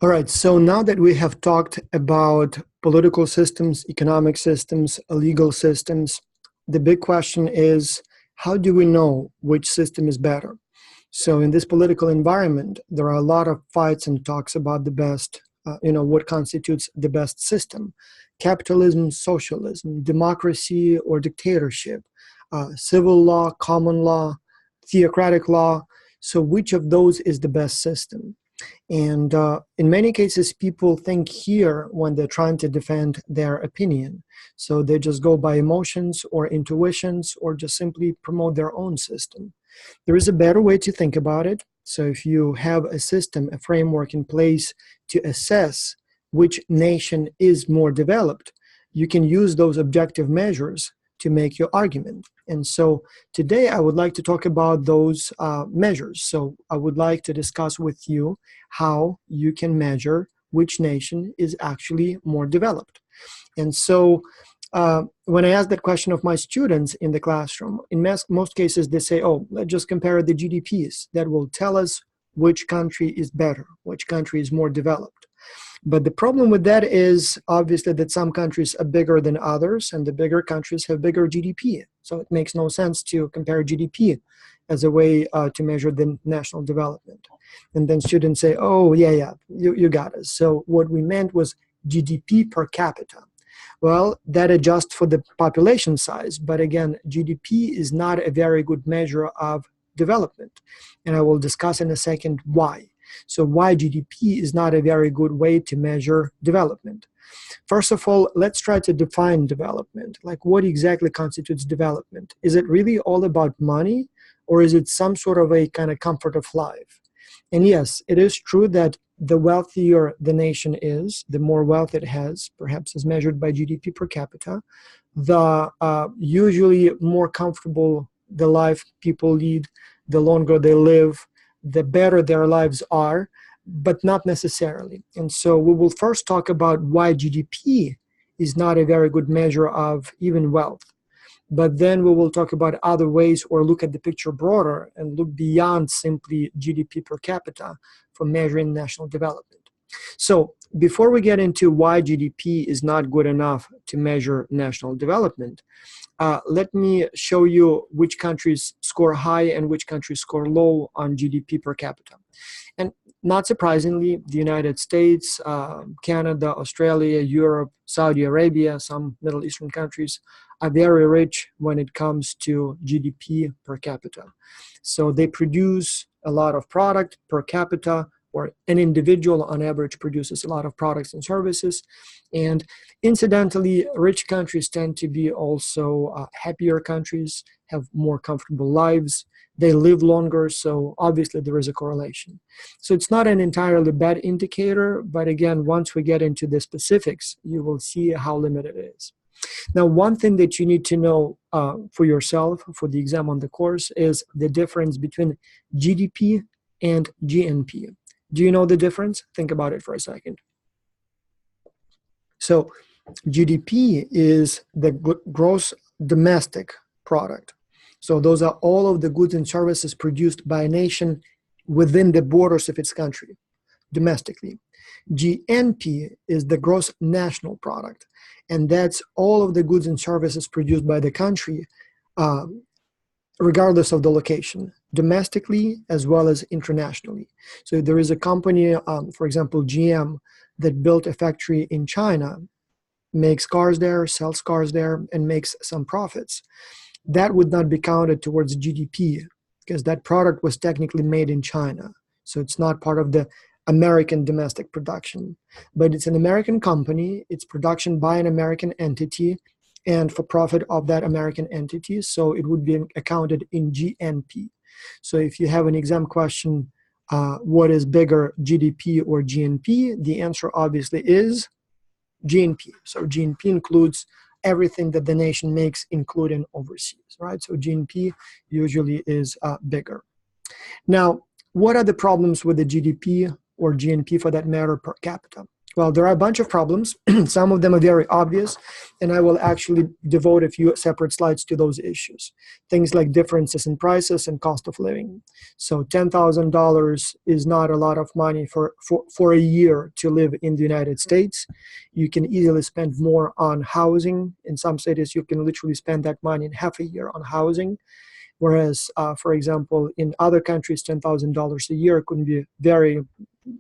All right, so now that we have talked about political systems, economic systems, legal systems, the big question is, how do we know which system is better? So in this political environment, there are a lot of fights and talks about the best, what constitutes the best system: capitalism, socialism, democracy or dictatorship, civil law, common law, theocratic law. So which of those is the best system? And in many cases, people think here when they're trying to defend their opinion. So they just go by emotions or intuitions or just simply promote their own system. There is a better way to think about it. So if you have a system, a framework in place to assess which nation is more developed, you can use those objective measures to make your argument. And so today I would like to talk about those measures. So I would like to discuss with you how you can measure which nation is actually more developed. And so when I ask that question of my students in the classroom, in most cases they say, oh, let's just compare the GDPs. That will tell us which country is better, which country is more developed. But the problem with that is obviously that some countries are bigger than others, and the bigger countries have bigger GDP. So it makes no sense to compare GDP as a way to measure the national development. And then students say, oh, yeah, you got us. So what we meant was GDP per capita. Well, that adjusts for the population size. But again, GDP is not a very good measure of development. And I will discuss in a second why. So why GDP is not a very good way to measure development. First of all, let's try to define development. Like, what exactly constitutes development? Is it really all about money, or is it some sort of a kind of comfort of life? And yes, it is true that the wealthier the nation is, the more wealth it has, perhaps as measured by GDP per capita, the usually more comfortable the life people lead, the longer they live, the better their lives are, but not necessarily. And so we will first talk about why GDP is not a very good measure of even wealth. But then we will talk about other ways, or look at the picture broader and look beyond simply GDP per capita for measuring national development. So before we get into why GDP is not good enough to measure national development, let me show you which countries score high and which countries score low on GDP per capita. And not surprisingly, the United States, Canada, Australia, Europe, Saudi Arabia, some Middle Eastern countries are very rich when it comes to GDP per capita. So they produce a lot of product per capita, or an individual on average produces a lot of products and services. And incidentally, rich countries tend to be also happier countries, have more comfortable lives, they live longer, so obviously there is a correlation. So it's not an entirely bad indicator, but again, once we get into the specifics, you will see how limited it is. Now, one thing that you need to know for yourself, for the exam on the course, is the difference between GDP and GNP. Do you know the difference? Think about it for a second. So GDP is the gross domestic product. So those are all of the goods and services produced by a nation within the borders of its country, domestically. GNP is the gross national product, and that's all of the goods and services produced by the country, regardless of the location, domestically as well as internationally. So there is a company, for example, GM, that built a factory in China, makes cars there, sells cars there, and makes some profits. That would not be counted towards GDP because that product was technically made in China. So it's not part of the American domestic production. But it's an American company, it's production by an American entity, and for profit of that American entity, so it would be accounted in GNP. So if you have an exam question, what is bigger, GDP or GNP? The answer obviously is GNP. So GNP includes everything that the nation makes, including overseas, right? So GNP usually is bigger. Now, what are the problems with the GDP or GNP for that matter per capita? Well, there are a bunch of problems. Some of them are very obvious, and I will actually devote a few separate slides to those issues. Things like differences in prices and cost of living. So $10,000 is not a lot of money for a year to live in the United States. You can easily spend more on housing. In some cities, you can literally spend that money in half a year on housing. Whereas, for example, in other countries, $10,000 a year could be very,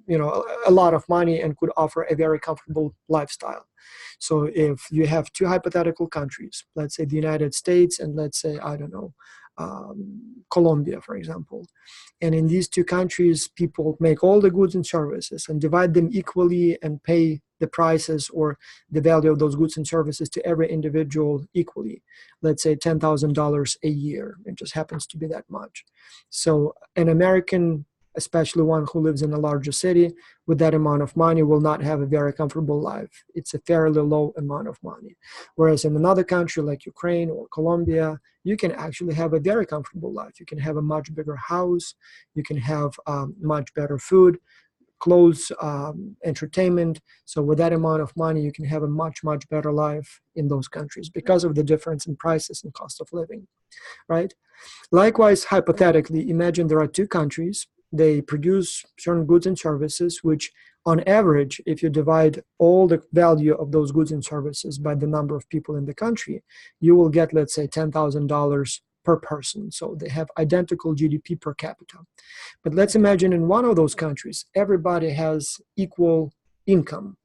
a lot of money and could offer a very comfortable lifestyle. So if you have two hypothetical countries, let's say the United States and let's say, I don't know, Colombia, for example, and in these two countries, people make all the goods and services and divide them equally and pay the prices or the value of those goods and services to every individual equally. Let's say $10,000 a year. It just happens to be that much. So an American, especially one who lives in a larger city, with that amount of money will not have a very comfortable life. It's a fairly low amount of money. Whereas in another country like Ukraine or Colombia, you can actually have a very comfortable life. You can have a much bigger house. You can have much better food, clothes, entertainment. So with that amount of money, you can have a much, much better life in those countries because of the difference in prices and cost of living, right? Likewise, hypothetically, imagine there are two countries. They produce certain goods and services, which on average, if you divide all the value of those goods and services by the number of people in the country, you will get, let's say, $10,000 per person. So they have identical GDP per capita. But let's imagine in one of those countries, everybody has equal income.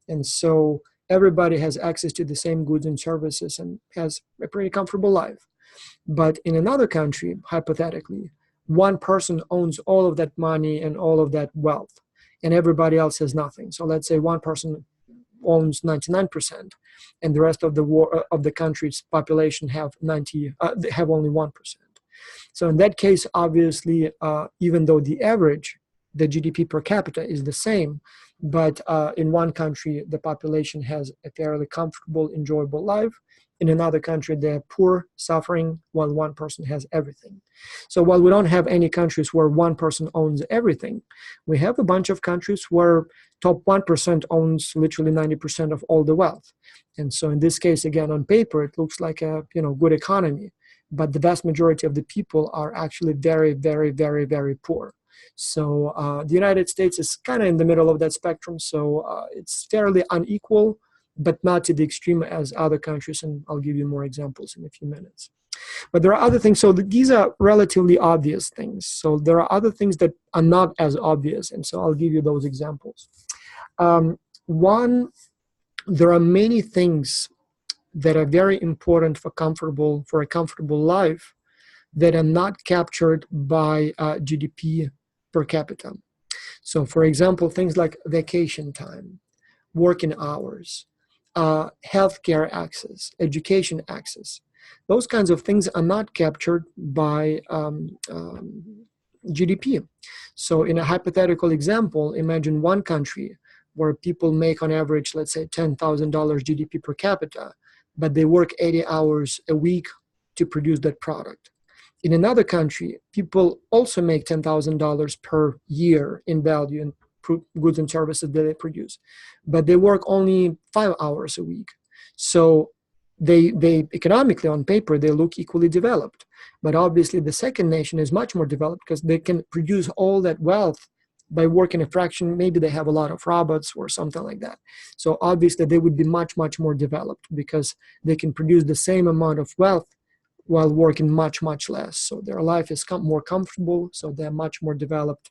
And so everybody has access to the same goods and services and has a pretty comfortable life. But in another country, hypothetically, one person owns all of that money and all of that wealth, and everybody else has nothing. So let's say one person owns 99%, and the rest of the country's population have only 1%. So in that case, obviously, even though the GDP per capita is the same, but in one country, the population has a fairly comfortable, enjoyable life. In another country, they're poor, suffering, while one person has everything. So while we don't have any countries where one person owns everything, we have a bunch of countries where top 1% owns literally 90% of all the wealth. And so in this case, again, on paper, it looks like a good economy, but the vast majority of the people are actually very, very, very, very poor. So the United States is kind of in the middle of that spectrum. So it's fairly unequal, but not to the extreme as other countries. And I'll give you more examples in a few minutes. But there are other things. So these are relatively obvious things. So there are other things that are not as obvious. And so I'll give you those examples. One, there are many things that are very important for a comfortable life that are not captured by GDP per capita. So for example, things like vacation time, working hours, healthcare access, education access, those kinds of things are not captured by GDP. So in a hypothetical example, imagine one country where people make on average, let's say $10,000 GDP per capita, but they work 80 hours a week to produce that product. In another country, people also make $10,000 per year in value in goods and services that they produce, but they work only 5 hours a week. So they economically, on paper, they look equally developed. But obviously, the second nation is much more developed because they can produce all that wealth by working a fraction. Maybe they have a lot of robots or something like that. So obviously, they would be much, much more developed because they can produce the same amount of wealth while working much, much less. So their life is more comfortable, so they're much more developed,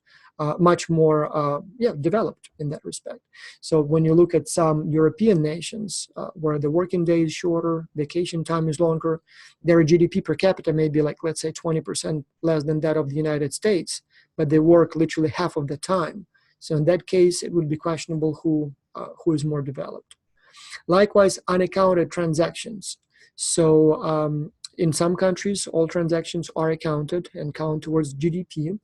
developed in that respect. So when you look at some European nations where the working day is shorter, vacation time is longer, their GDP per capita may be like, let's say 20% less than that of the United States, but they work literally half of the time. So in that case, it would be questionable who is more developed. Likewise, unaccounted transactions. So in some countries, all transactions are accounted and count towards GDP.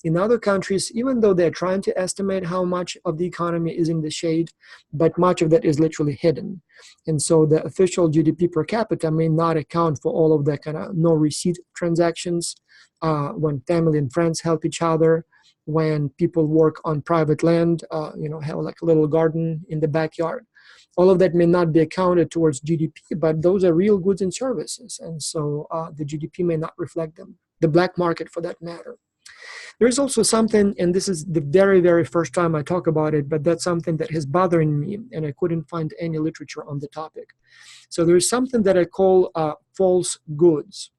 In other countries, even though they're trying to estimate how much of the economy is in the shade, but much of that is literally hidden. And so the official GDP per capita may not account for all of the kind of no receipt transactions, when family and friends help each other, when people work on private land, have like a little garden in the backyard. All of that may not be accounted towards GDP, but those are real goods and services. And so the GDP may not reflect them, the black market for that matter. There's also something, and this is the very, very first time I talk about it, but that's something that is bothering me, and I couldn't find any literature on the topic. So there's something that I call false goods.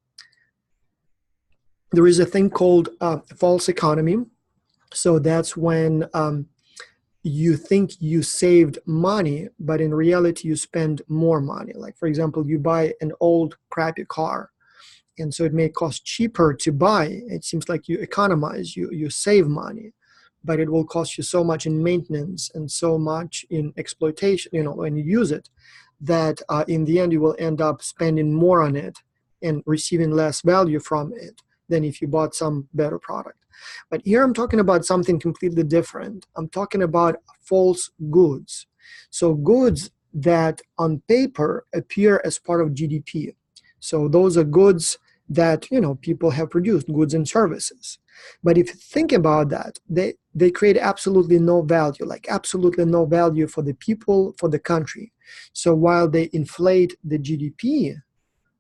There is a thing called false economy. So that's when you think you saved money, but in reality you spend more money. Like, for example, you buy an old crappy car, and so it may cost cheaper to buy. It seems like you economize, you save money, but it will cost you so much in maintenance and so much in exploitation, when you use it, that in the end you will end up spending more on it and receiving less value from it than if you bought some better product. But here I'm talking about something completely different. I'm talking about false goods. So goods that on paper appear as part of GDP. So those are goods that people have produced, goods and services. But if you think about that, they create absolutely no value, like absolutely no value for the people, for the country. So while they inflate the GDP,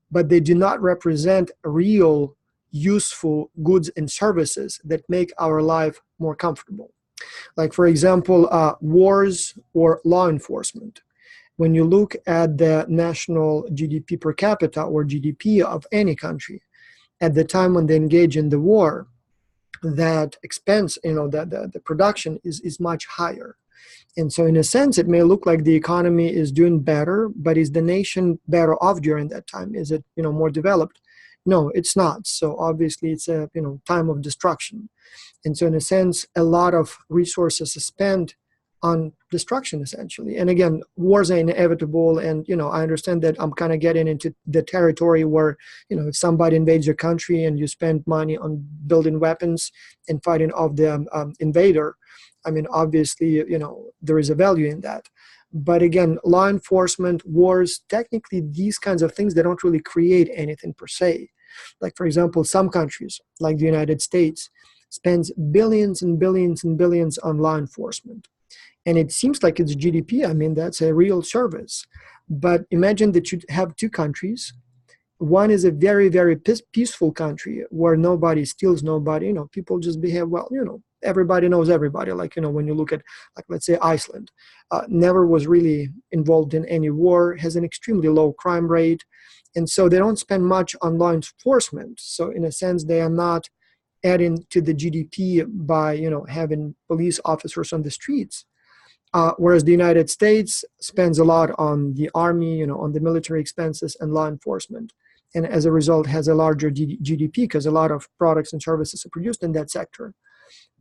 but they do not represent real useful goods and services that make our life more comfortable. Like, for example, wars or law enforcement. When you look at the national GDP per capita or GDP of any country, at the time when they engage in the war, that expense, the production is much higher. And so in a sense, it may look like the economy is doing better, but is the nation better off during that time? Is it, more developed? No, it's not. So obviously it's a, time of destruction. And so in a sense, a lot of resources are spent on destruction, essentially. And again, wars are inevitable. And, I understand that I'm kind of getting into the territory where, if somebody invades your country and you spend money on building weapons and fighting off the invader, I mean, obviously, there is a value in that. But again, law enforcement, wars, technically these kinds of things, they don't really create anything per se. Like, for example, some countries, like the United States, spends billions and billions and billions on law enforcement. And it seems like it's GDP. I mean, that's a real service. But imagine that you have two countries. One is a very, very peaceful country where nobody steals nobody. People just behave well. Everybody knows everybody. Like, when you look at, like, let's say Iceland, never was really involved in any war, has an extremely low crime rate. And so they don't spend much on law enforcement. So in a sense, they are not adding to the GDP by, having police officers on the streets. Whereas the United States spends a lot on the army, on the military expenses and law enforcement. And as a result, has a larger GDP because a lot of products and services are produced in that sector.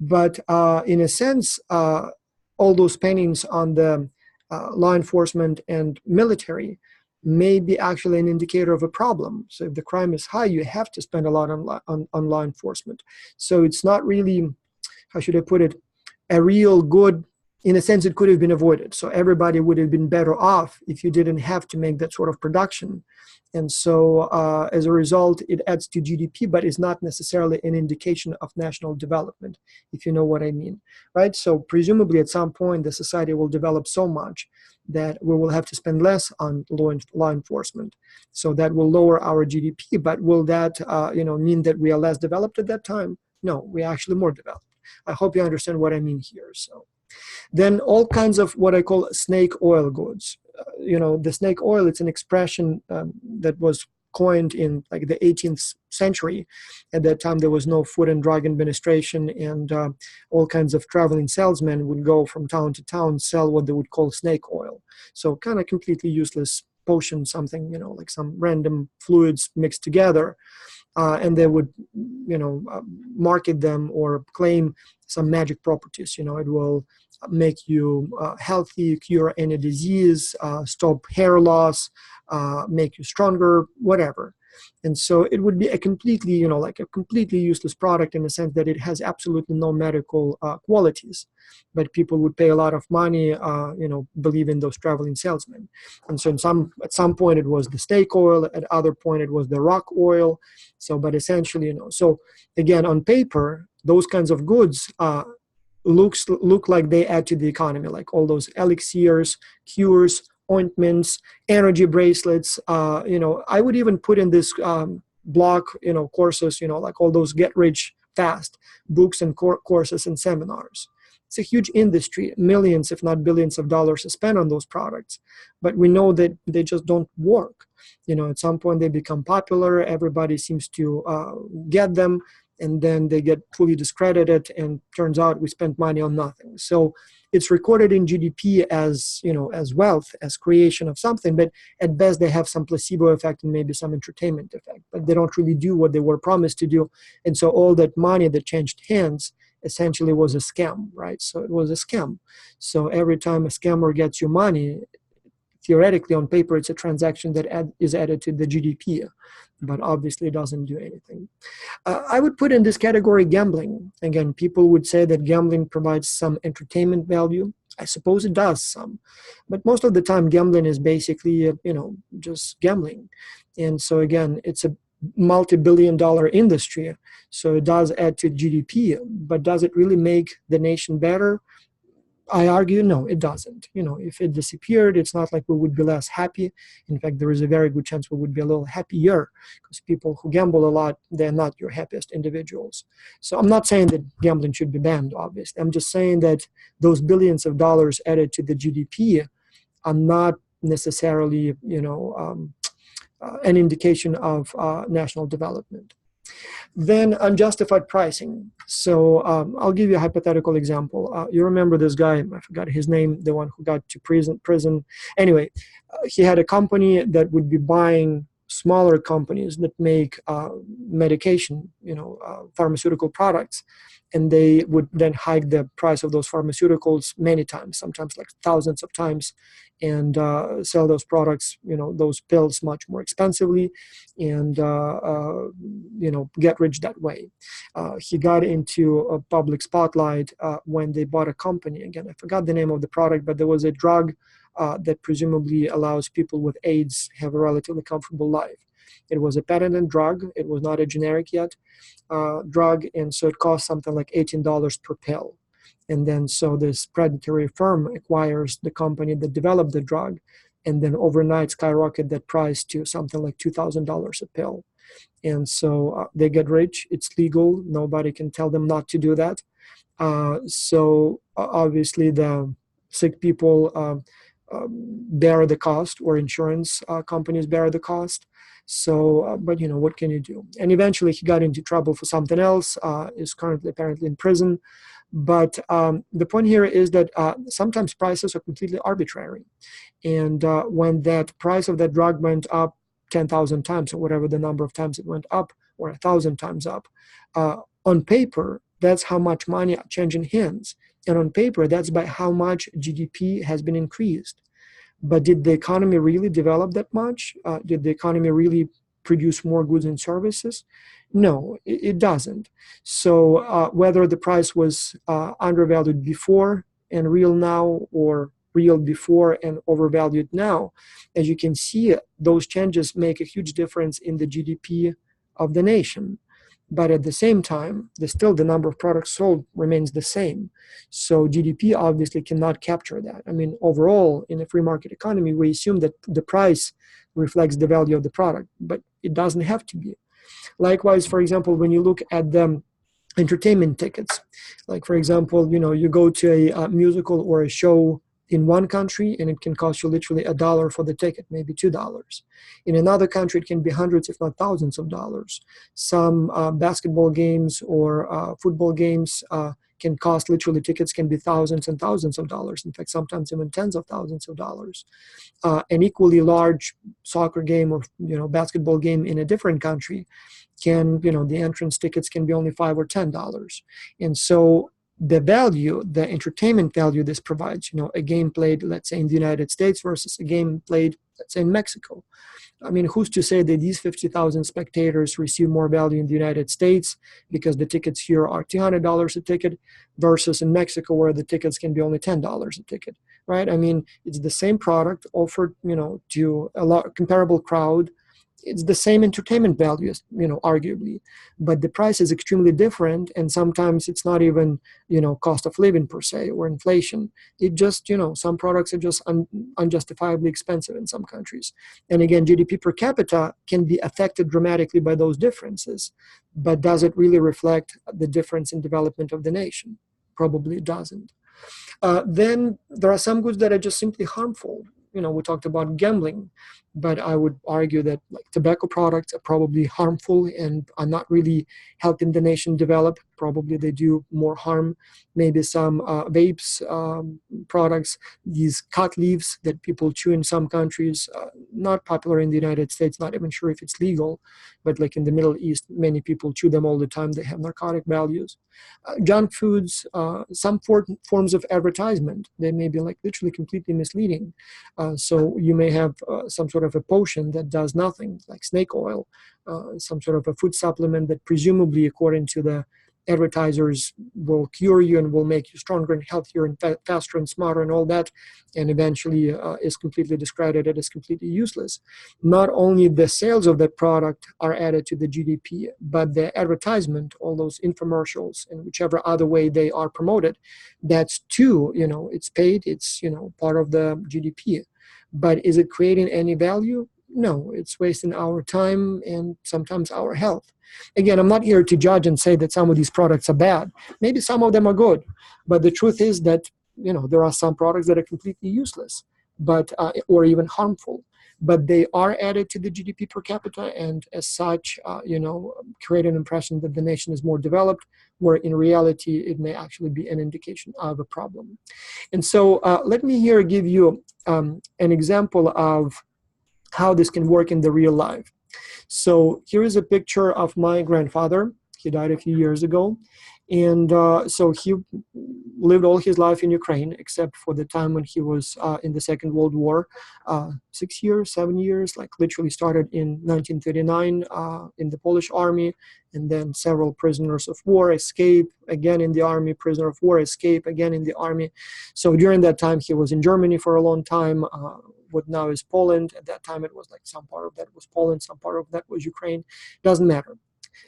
But in a sense, all those spendings on the law enforcement and military may be actually an indicator of a problem. So if the crime is high, you have to spend a lot on law enforcement. So it's not really, how should I put it, a real good. In a sense, it could have been avoided. So everybody would have been better off if you didn't have to make that sort of production. And so as a result, it adds to GDP, but is not necessarily an indication of national development, if you know what I mean, right? So presumably at some point, the society will develop so much that we will have to spend less on law enforcement. So that will lower our GDP, but will that mean that we are less developed at that time? No, we are actually more developed. I hope you understand what I mean here. So. Then all kinds of what I call snake oil goods. The snake oil, it's an expression that was coined in like the 18th century. At that time, there was no Food and Drug Administration, and all kinds of traveling salesmen would go from town to town, sell what they would call snake oil. So kind of completely useless potion, something, like some random fluids mixed together. And they would, market them or claim some magic properties. It will make you healthy, cure any disease, stop hair loss, make you stronger, whatever. And so it would be a completely, like a completely useless product in the sense that it has absolutely no medical qualities. But people would pay a lot of money, believe in those traveling salesmen. And so at some point it was the steak oil, at other point it was the rock oil. So, but essentially, so again, on paper, those kinds of goods look like they add to the economy, like all those elixirs, cures, ointments, energy bracelets. I would even put in this block, courses, like all those get rich fast books and courses and seminars. It's a huge industry, millions, if not billions of dollars are spent on those products. But we know that they just don't work. At some point they become popular, everybody seems to get them, and then they get fully discredited, and turns out we spent money on nothing. So it's recorded in GDP as, as wealth, as creation of something, but at best they have some placebo effect and maybe some entertainment effect, but they don't really do what they were promised to do. And so all that money that changed hands essentially was a scam, right? So it was a scam. So every time a scammer gets you money, theoretically on paper, it's a transaction that is added to the GDP, but obviously it doesn't do anything. I would put in this category gambling. Again, people would say that gambling provides some entertainment value. I suppose it does some, but most of the time gambling is basically, just gambling. And so again, it's a multi-billion-dollar industry, so it does add to GDP, but does it really make the nation better? I argue, no, it doesn't. If it disappeared, it's not like we would be less happy. In fact, there is a very good chance we would be a little happier, because people who gamble a lot, they're not your happiest individuals. So I'm not saying that gambling should be banned, obviously. I'm just saying that those billions of dollars added to the GDP are not necessarily, an indication of national development. Then unjustified pricing. So I'll give you a hypothetical example. You remember this guy, I forgot his name, the one who got to prison. Anyway, he had a company that would be buying smaller companies that make medication, pharmaceutical products. And they would then hike the price of those pharmaceuticals many times, sometimes like thousands of times, and sell those products, those pills much more expensively, and get rich that way. He got into a public spotlight when they bought a company. Again, I forgot the name of the product, but there was a drug that presumably allows people with AIDS have a relatively comfortable life. It was a patented drug. It was not a generic yet drug, and so it cost something like $18 per pill. And then so this predatory firm acquires the company that developed the drug, and then overnight skyrocket that price to something like $2,000 a pill. And so they get rich. It's legal. Nobody can tell them not to do that. So obviously the sick people bear the cost, or insurance companies bear the cost. So, but what can you do? And eventually he got into trouble for something else, is currently apparently in prison. But the point here is that sometimes prices are completely arbitrary. And when that price of that drug went up 10,000 times, or whatever the number of times it went up, or 1,000 times up, on paper, that's how much money are changing hands. And on paper, that's by how much GDP has been increased. But did the economy really develop that much? Did the economy really produce more goods and services? No, it doesn't. So whether the price was undervalued before and real now, or real before and overvalued now, as you can see, those changes make a huge difference in the GDP of the nation. But at the same time, still the number of products sold remains the same. So GDP obviously cannot capture that. I mean, overall, in a free market economy, we assume that the price reflects the value of the product, but it doesn't have to be. Likewise, for example, when you look at the entertainment tickets, like, for example, you go to a musical or a show in one country, and it can cost you literally $1 for the ticket, maybe $2. In another country, it can be hundreds, if not thousands of dollars. Some basketball games or football games can cost, literally tickets can be thousands and thousands of dollars. In fact, sometimes even tens of thousands of dollars. An equally large soccer game or basketball game in a different country can, the entrance tickets can be only $5 or $10. And so the value, the entertainment value this provides, a game played, let's say, in the United States versus a game played, let's say, in Mexico. I mean, who's to say that these 50,000 spectators receive more value in the United States because the tickets here are $200 a ticket versus in Mexico where the tickets can be only $10 a ticket, right? I mean, it's the same product offered, to a comparable crowd. It's the same entertainment values, arguably, but the price is extremely different, and sometimes it's not even, cost of living per se or inflation. It just, some products are just unjustifiably expensive in some countries. And again, GDP per capita can be affected dramatically by those differences, but does it really reflect the difference in development of the nation? Probably it doesn't. Then there are some goods that are just simply harmful. We talked about gambling, but I would argue that like tobacco products are probably harmful and are not really helping the nation develop. Probably they do more harm. Maybe some vapes products, these cut leaves that people chew in some countries, not popular in the United States, not even sure if it's legal, but like in the Middle East, many people chew them all the time. They have narcotic values. Junk foods, some forms of advertisement, they may be like literally completely misleading. So you may have some sort of a potion that does nothing, like snake oil, some sort of a food supplement that presumably, according to the advertisers, will cure you and will make you stronger and healthier and faster and smarter and all that, and eventually is completely discredited as completely useless. Not only the sales of that product are added to the GDP, but the advertisement, all those infomercials, and whichever other way they are promoted, that's too, it's paid, it's, part of the GDP. But is it creating any value? No, it's wasting our time and sometimes our health. Again, I'm not here to judge and say that some of these products are bad. Maybe some of them are good, but the truth is that there are some products that are completely useless, but or even harmful. But they are added to the GDP per capita, and as such, create an impression that the nation is more developed, where in reality it may actually be an indication of a problem. And so, let me here give you an example of how this can work in the real life. So here is a picture of my grandfather. He died a few years ago. And so he lived all his life in Ukraine, except for the time when he was in the Second World War. 6 years, 7 years, like literally started in 1939 in the Polish army, and then several prisoners of war, escape, again in the army, prisoner of war, escape, again in the army. So during that time, he was in Germany for a long time, what now is Poland. At that time, it was like some part of that was Poland, some part of that was Ukraine. Doesn't matter.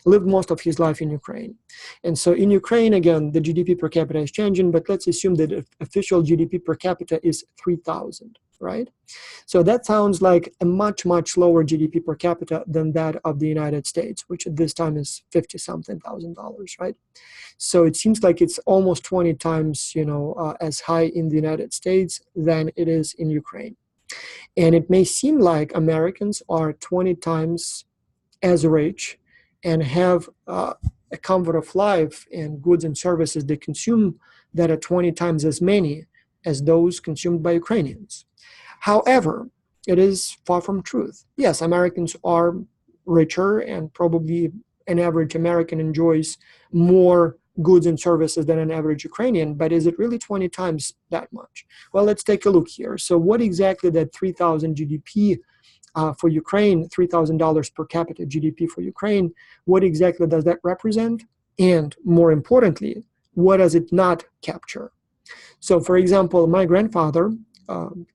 Lived most of his life in Ukraine. And so in Ukraine, again, the GDP per capita is changing, but let's assume that official GDP per capita is 3,000, right? So that sounds like a much, much lower GDP per capita than that of the United States, which at this time is 50-something thousand dollars, right? So it seems like it's almost 20 times, as high in the United States than it is in Ukraine. And it may seem like Americans are 20 times as rich and have a comfort of life and goods and services they consume that are 20 times as many as those consumed by Ukrainians. However, it is far from truth. Yes, Americans are richer, and probably an average American enjoys more goods and services than an average Ukrainian, but is it really 20 times that much? Well, let's take a look here. So what exactly that 3,000 GDP for Ukraine, $3,000 per capita GDP for Ukraine, what exactly does that represent? And more importantly, what does it not capture? So for example, my grandfather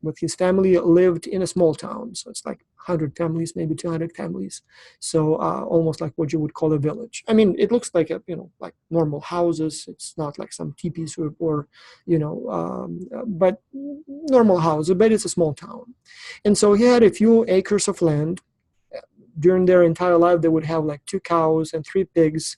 with his family lived in a small town. So it's like 100 families, maybe 200 families. So almost like what you would call a village. I mean, it looks like like normal houses. It's not like some teepees or but normal houses, but it's a small town. And so he had a few acres of land. During their entire life, they would have like 2 cows and 3 pigs,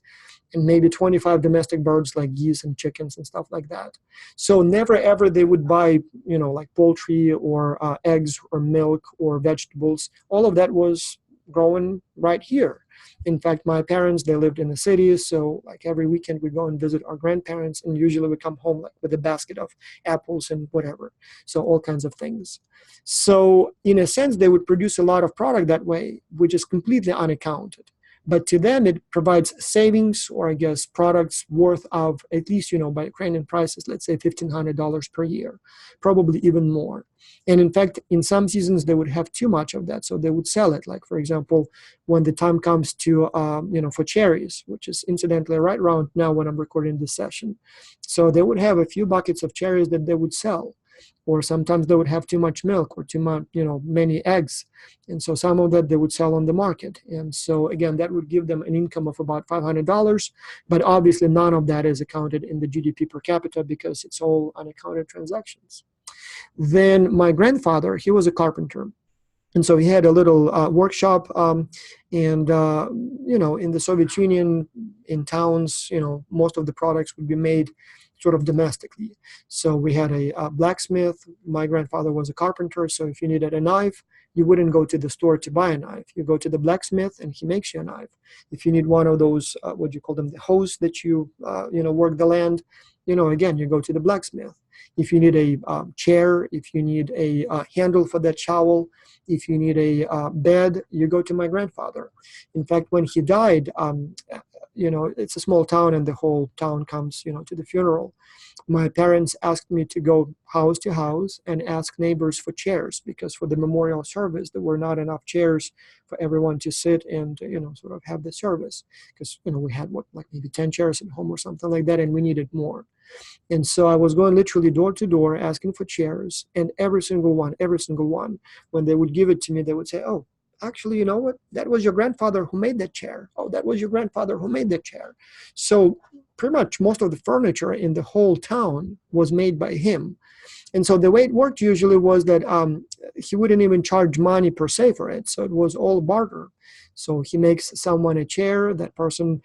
and maybe 25 domestic birds like geese and chickens and stuff like that. So never ever they would buy, like poultry or eggs or milk or vegetables. All of that was growing right here. In fact, my parents, they lived in the city, so like every weekend we go and visit our grandparents, and usually we come home like with a basket of apples and whatever. So all kinds of things. So in a sense, they would produce a lot of product that way, which is completely unaccounted. But to them, it provides savings, or I guess products worth of at least, by Ukrainian prices, let's say $1,500 per year, probably even more. And in fact, in some seasons, they would have too much of that, so they would sell it. Like, for example, when the time comes to, for cherries, which is incidentally right around now when I'm recording this session. So they would have a few buckets of cherries that they would sell. Or sometimes they would have too much milk or too much, many eggs. And so some of that they would sell on the market. And so again, that would give them an income of about $500. But obviously none of that is accounted in the GDP per capita because it's all unaccounted transactions. Then my grandfather, he was a carpenter. And so he had a little workshop, and in the Soviet Union, in towns, most of the products would be made sort of domestically. So we had a blacksmith. My grandfather was a carpenter, so if you needed a knife, you wouldn't go to the store to buy a knife. You go to the blacksmith, and he makes you a knife. If you need one of those, what do you call them, the hoes that you work the land, again, you go to the blacksmith. If you need a chair, if you need a handle for that shovel, if you need a bed, you go to my grandfather. In fact, when he died, it's a small town and the whole town comes, to the funeral. My parents asked me to go house to house and ask neighbors for chairs, because for the memorial service, there were not enough chairs for everyone to sit and, sort of have the service. Because, we had maybe 10 chairs at home or something like that, and we needed more. And so I was going literally door to door asking for chairs, and every single one, when they would give it to me, they would say, "Oh, actually, you know what? That was your grandfather who made that chair. Oh, that was your grandfather who made that chair." So pretty much most of the furniture in the whole town was made by him. And so the way it worked usually was that he wouldn't even charge money per se for it. So it was all barter. So he makes someone a chair, that person,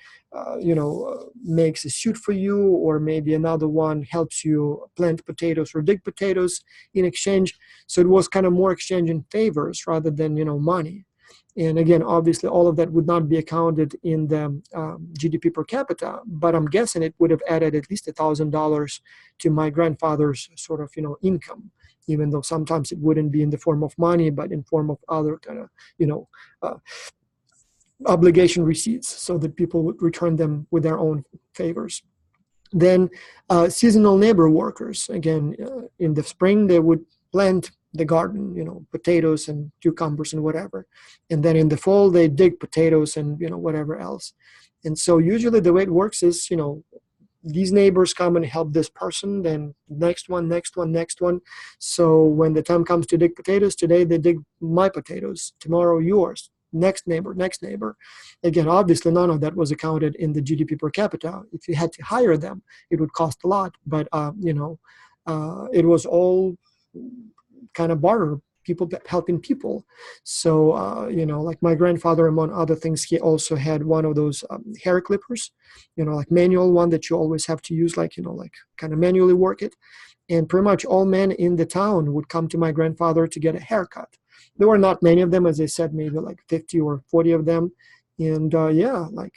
makes a suit for you, or maybe another one helps you plant potatoes or dig potatoes in exchange. So it was kind of more exchanging favors rather than, money. And again, obviously, all of that would not be accounted in the GDP per capita, but I'm guessing it would have added at least $1,000 to my grandfather's sort of, income, even though sometimes it wouldn't be in the form of money, but in form of other kind of, obligation receipts, so that people would return them with their own favors. Then seasonal neighbor workers, again, in the spring, they would plant the garden, potatoes and cucumbers and whatever. And then in the fall, they dig potatoes and, whatever else. And so usually the way it works is, these neighbors come and help this person, then next one. So when the time comes to dig potatoes, today they dig my potatoes, tomorrow yours, next neighbor. Again, obviously none of that was accounted in the GDP per capita. If you had to hire them, it would cost a lot, but it was all kind of barter, people helping people. So like my grandfather, among other things, he also had one of those hair clippers, like manual one that you always have to use, like kind of manually work it. And pretty much all men in the town would come to my grandfather to get a haircut. There were not many of them, as I said, maybe like 50 or 40 of them. And like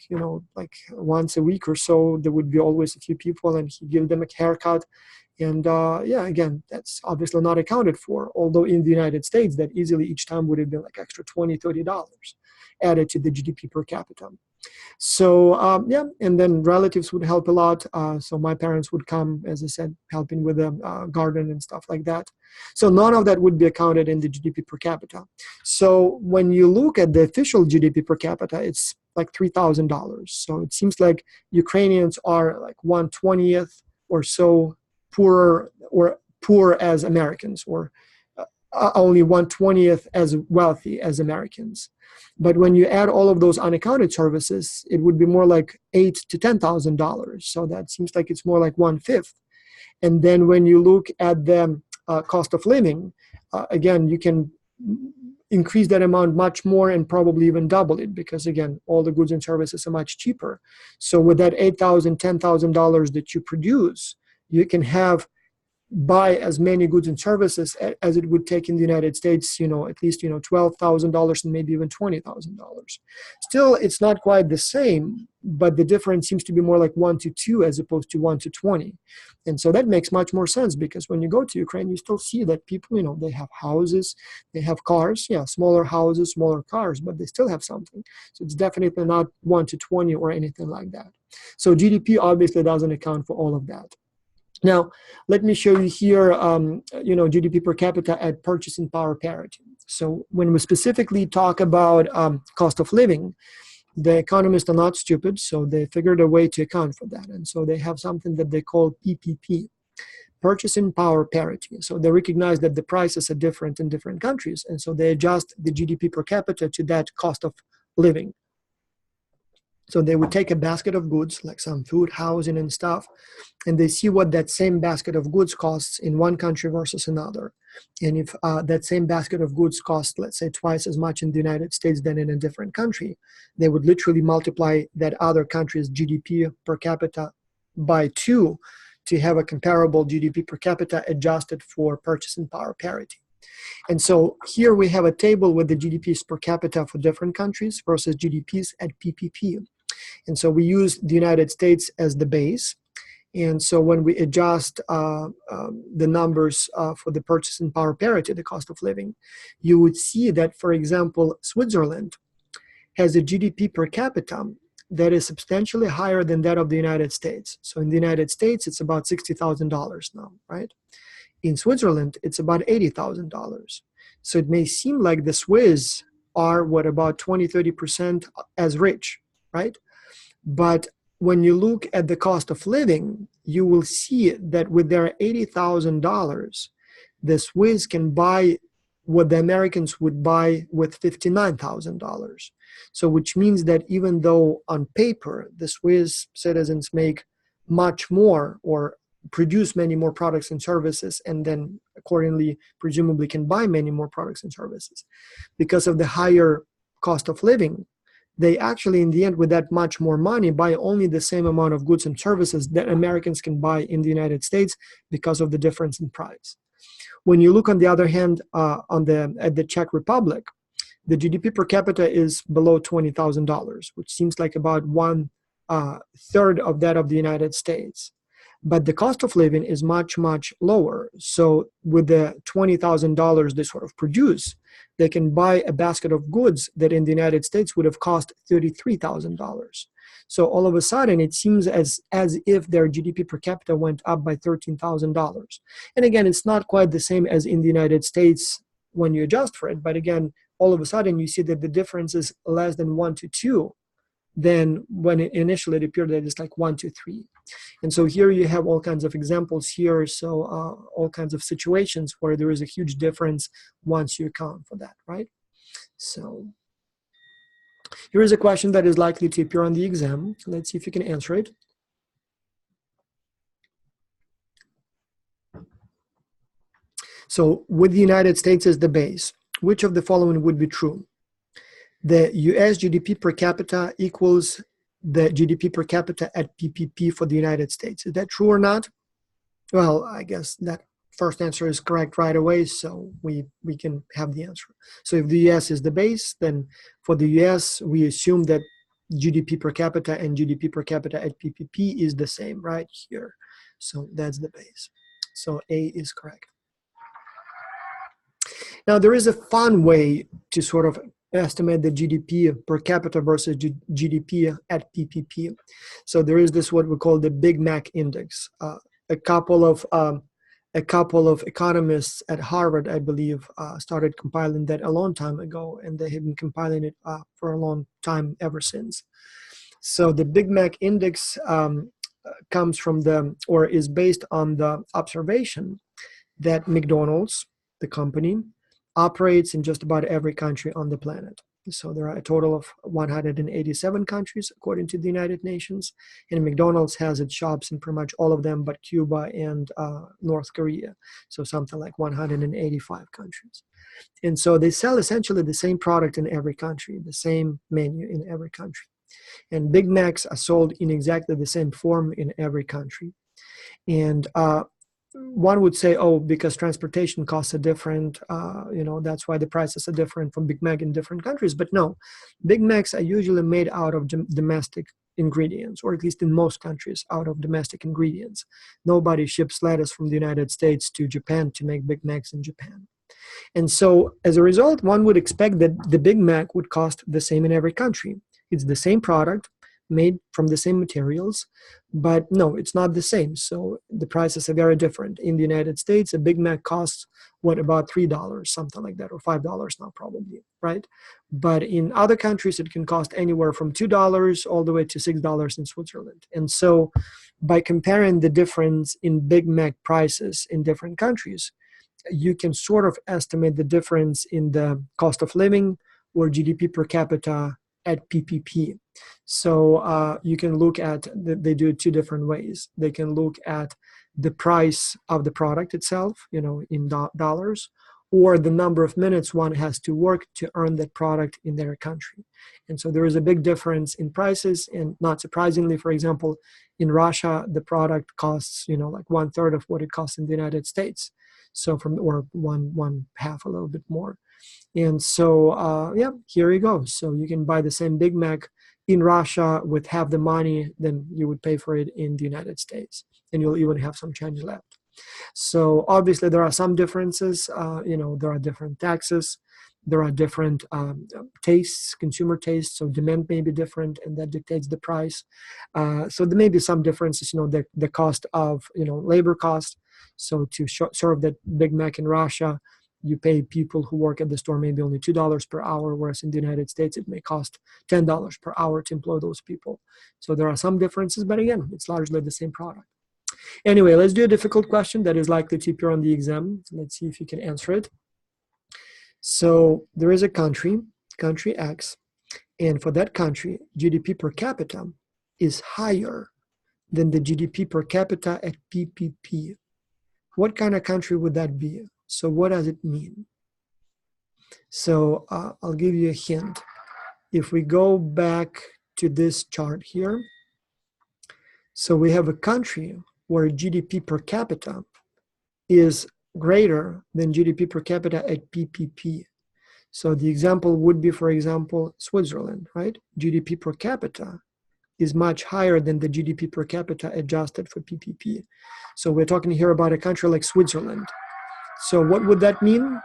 once a week or so, there would be always a few people, and he'd give them a haircut. And again, that's obviously not accounted for, although in the United States, that easily each time would have been like extra $20, $30 added to the GDP per capita. So and then relatives would help a lot. So my parents would come, as I said, helping with the garden and stuff like that. So none of that would be accounted in the GDP per capita. So when you look at the official GDP per capita, it's like $3,000. So it seems like Ukrainians are like 1/20th or so poor as Americans, or only 1/20th as wealthy as Americans. But when you add all of those unaccounted services, it would be more like $8,000 to $10,000. So that seems like it's more like 1/5. And then when you look at the cost of living, again, you can increase that amount much more and probably even double it, because again, all the goods and services are much cheaper. So with that $8,000, $10,000 that you produce, you can have buy as many goods and services as it would take in the United States, at least, $12,000 and maybe even $20,000. Still, it's not quite the same, but the difference seems to be more like 1 to 2 as opposed to 1 to 20. And so that makes much more sense, because when you go to Ukraine, you still see that people, they have houses, they have cars, smaller houses, smaller cars, but they still have something. So it's definitely not 1 to 20 or anything like that. So GDP obviously doesn't account for all of that. Now, let me show you here, GDP per capita at purchasing power parity. So when we specifically talk about cost of living, the economists are not stupid, so they figured a way to account for that. And so they have something that they call PPP, purchasing power parity. So they recognize that the prices are different in different countries, and so they adjust the GDP per capita to that cost of living. So they would take a basket of goods, like some food, housing, and stuff, and they see what that same basket of goods costs in one country versus another. And if that same basket of goods costs, let's say, twice as much in the United States than in a different country, they would literally multiply that other country's GDP per capita by 2 to have a comparable GDP per capita adjusted for purchasing power parity. And so here we have a table with the GDPs per capita for different countries versus GDPs at PPP. And so we use the United States as the base. And so when we adjust the numbers for the purchasing power parity, the cost of living, you would see that, for example, Switzerland has a GDP per capita that is substantially higher than that of the United States. So in the United States, it's about $60,000 now, right? In Switzerland, it's about $80,000. So it may seem like the Swiss are, about 20-30% as rich, right? But when you look at the cost of living, you will see that with their $80,000, the Swiss can buy what the Americans would buy with $59,000. So which means that even though on paper, the Swiss citizens make much more or produce many more products and services, and then accordingly, presumably can buy many more products and services, because of the higher cost of living, they actually, in the end, with that much more money, buy only the same amount of goods and services that Americans can buy in the United States because of the difference in price. When you look, on the other hand, at the Czech Republic, the GDP per capita is below $20,000, which seems like about 1/3 of that of the United States. But the cost of living is much, much lower. So with the $20,000 they sort of produce, they can buy a basket of goods that in the United States would have cost $33,000. So all of a sudden, it seems as if their GDP per capita went up by $13,000. And again, it's not quite the same as in the United States when you adjust for it. But again, all of a sudden, you see that the difference is less than 1 to 2. Then when it initially appeared that it's like 1 to 3. And so here you have all kinds of examples here. So all kinds of situations where there is a huge difference once you account for that, right? So here is a question that is likely to appear on the exam. Let's see if you can answer it. So with the United States as the base, which of the following would be true? The US GDP per capita equals the GDP per capita at PPP for the United States. Is that true or not? Well, I guess that first answer is correct right away, so we can have the answer. So if the US is the base, then for the US, we assume that GDP per capita and GDP per capita at PPP is the same right here. So that's the base. So A is correct. Now, there is a fun way to sort of estimate the GDP per capita versus GDP at PPP. So there is this what we call the Big Mac index. A couple of economists at Harvard, I believe, started compiling that a long time ago, and they have been compiling it for a long time ever since. So the Big Mac index comes from or is based on the observation that McDonald's, the company, operates in just about every country on the planet. So there are a total of 187 countries, according to the United Nations, and McDonald's has its shops in pretty much all of them but Cuba and North Korea, so something like 185 countries. And so they sell essentially the same product in every country, the same menu in every country. And Big Macs are sold in exactly the same form in every country. And one would say, oh, because transportation costs are different, that's why the prices are different from Big Mac in different countries. But no, Big Macs are usually made out of domestic ingredients, or at least in most countries, out of domestic ingredients. Nobody ships lettuce from the United States to Japan to make Big Macs in Japan. And so as a result, one would expect that the Big Mac would cost the same in every country. It's the same product made from the same materials, but no, it's not the same. So the prices are very different. In the United States, a Big Mac costs about $3, something like that, or $5 now probably, right? But in other countries, it can cost anywhere from $2 all the way to $6 in Switzerland. And so by comparing the difference in Big Mac prices in different countries, you can sort of estimate the difference in the cost of living or GDP per capita at PPP. So you can look at, they do it two different ways. They can look at the price of the product itself, in dollars, or the number of minutes one has to work to earn that product in their country. And so there is a big difference in prices. And not surprisingly, for example, in Russia, the product costs, like 1/3 of what it costs in the United States. So or one half, a little bit more. And so, here you go. So you can buy the same Big Mac in Russia with half the money than you would pay for it in the United States. And you'll even have some change left. So obviously there are some differences. There are different taxes. There are different tastes, consumer tastes. So demand may be different, and that dictates the price. So there may be some differences, the cost of, labor cost. So to serve that Big Mac in Russia, you pay people who work at the store maybe only $2 per hour, whereas in the United States, it may cost $10 per hour to employ those people. So there are some differences, but again, it's largely the same product. Anyway, let's do a difficult question that is likely to appear on the exam. Let's see if you can answer it. So there is a country X, and for that country, GDP per capita is higher than the GDP per capita at PPP. What kind of country would that be? So what does it mean? So I'll give you a hint. If we go back to this chart here, so we have a country where GDP per capita is greater than GDP per capita at PPP. So the example would be, for example, Switzerland, right? GDP per capita is much higher than the GDP per capita adjusted for PPP. So we're talking here about a country like Switzerland. So what would that mean?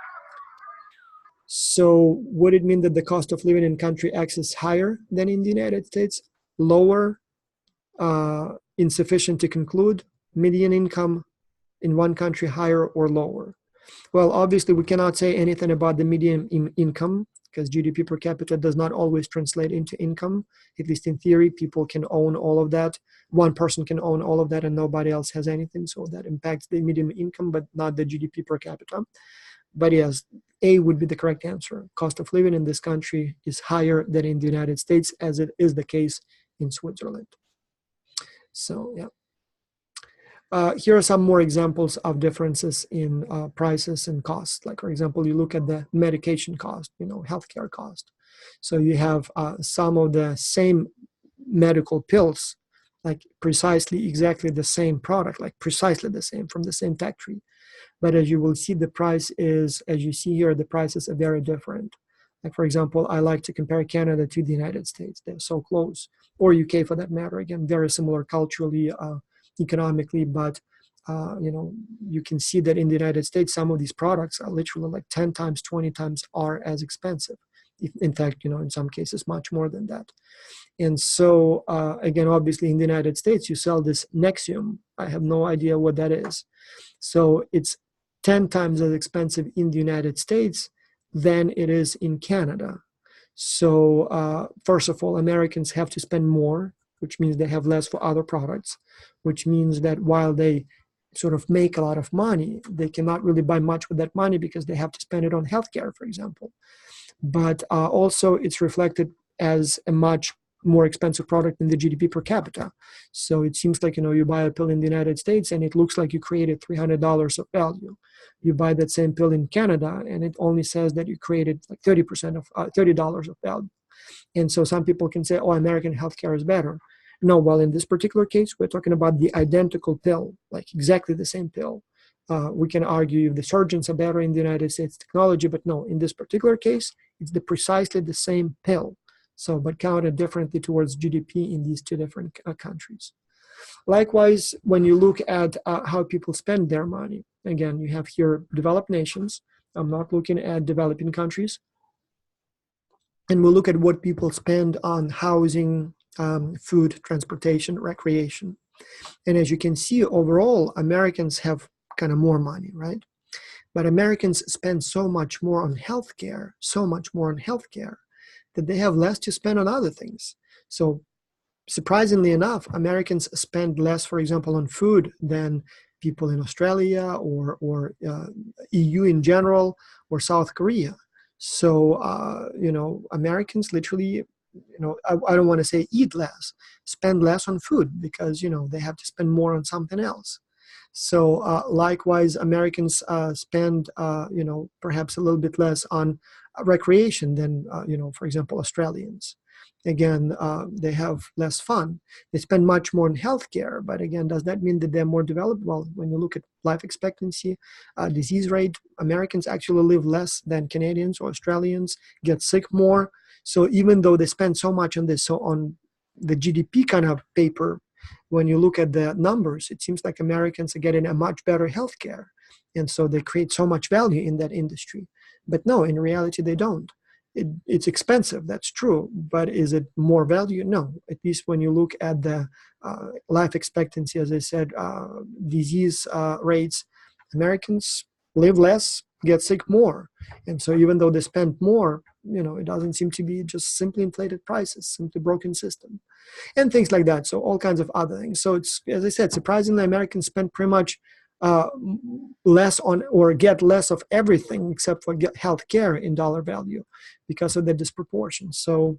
So would it mean that the cost of living in country X is higher than in the United States? Lower, insufficient to conclude, median income in one country higher or lower? Well, obviously we cannot say anything about the median income, because GDP per capita does not always translate into income. At least in theory, people can own all of that. One person can own all of that and nobody else has anything. So that impacts the median income, but not the GDP per capita. But yes, A would be the correct answer. Cost of living in this country is higher than in the United States, as it is the case in Switzerland. So, yeah. Here are some more examples of differences in prices and costs. Like, for example, you look at the medication cost, healthcare cost. So you have some of the same medical pills, like precisely exactly the same product, like precisely the same from the same factory. But as you will see, the price is, as you see here, the prices are very different. Like, for example, I like to compare Canada to the United States. They're so close. Or UK for that matter. Again, very similar culturally, economically, but you can see that in the United States, some of these products are literally like 10 times, 20 times are as expensive. In fact, in some cases, much more than that. And so, again, obviously in the United States, you sell this Nexium. I have no idea what that is. So it's 10 times as expensive in the United States than it is in Canada. So first of all, Americans have to spend more, which means they have less for other products, which means that while they sort of make a lot of money, they cannot really buy much with that money because they have to spend it on healthcare, for example. But also it's reflected as a much more expensive product than the GDP per capita. So it seems like, you buy a pill in the United States and it looks like you created $300 of value. You buy that same pill in Canada and it only says that you created like $30 of value. And so some people can say, oh, American healthcare is better. No, well, in this particular case, we're talking about the identical pill, like exactly the same pill. We can argue if the surgeons are better in the United States technology, but no, in this particular case, it's precisely the same pill. So, but counted differently towards GDP in these two different countries. Likewise, when you look at how people spend their money, again, you have here developed nations. I'm not looking at developing countries. And we'll look at what people spend on housing, food, transportation, recreation. And as you can see, overall, Americans have kind of more money, right? But Americans spend so much more on healthcare, that they have less to spend on other things. So surprisingly enough, Americans spend less, for example, on food than people in Australia or EU in general or South Korea. So, Americans literally, I don't want to say eat less, spend less on food because, they have to spend more on something else. So likewise, Americans spend, perhaps a little bit less on recreation than, for example, Australians. Again, they have less fun. They spend much more on healthcare, but again, does that mean that they're more developed? Well, when you look at life expectancy, disease rate, Americans actually live less than Canadians or Australians, get sick more. So even though they spend so much on this, so on the GDP kind of paper, when you look at the numbers, it seems like Americans are getting a much better healthcare. And so they create so much value in that industry. But no, in reality, they don't. It's expensive, that's true, but is it more value? No, at least when you look at the life expectancy, as I said, disease rates, Americans live less, get sick more. And so even though they spend more, it doesn't seem to be just simply inflated prices, simply broken system, and things like that. So all kinds of other things. So it's, as I said, surprisingly, Americans spend pretty much less on or get less of everything except for health care in dollar value because of the disproportion. So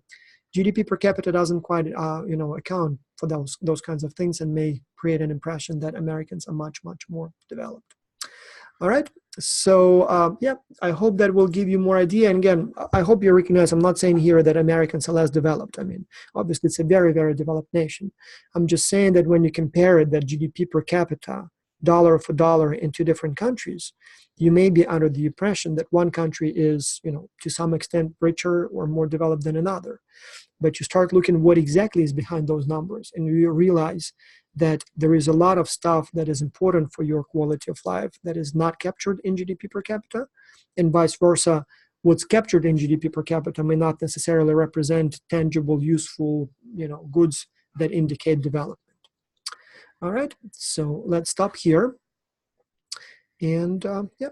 GDP per capita doesn't quite account for those kinds of things and may create an impression that Americans are much more developed. All right. So yeah, I hope that will give you more idea. And again, I hope you recognize I'm not saying here that Americans are less developed. I mean, obviously it's a very developed nation. I'm just saying that when you compare it, that GDP per capita, dollar for dollar in two different countries, you may be under the impression that one country is, to some extent richer or more developed than another. But you start looking what exactly is behind those numbers, and you realize that there is a lot of stuff that is important for your quality of life that is not captured in GDP per capita, and vice versa. What's captured in GDP per capita may not necessarily represent tangible, useful, goods that indicate development. All right, so let's stop here. And yeah.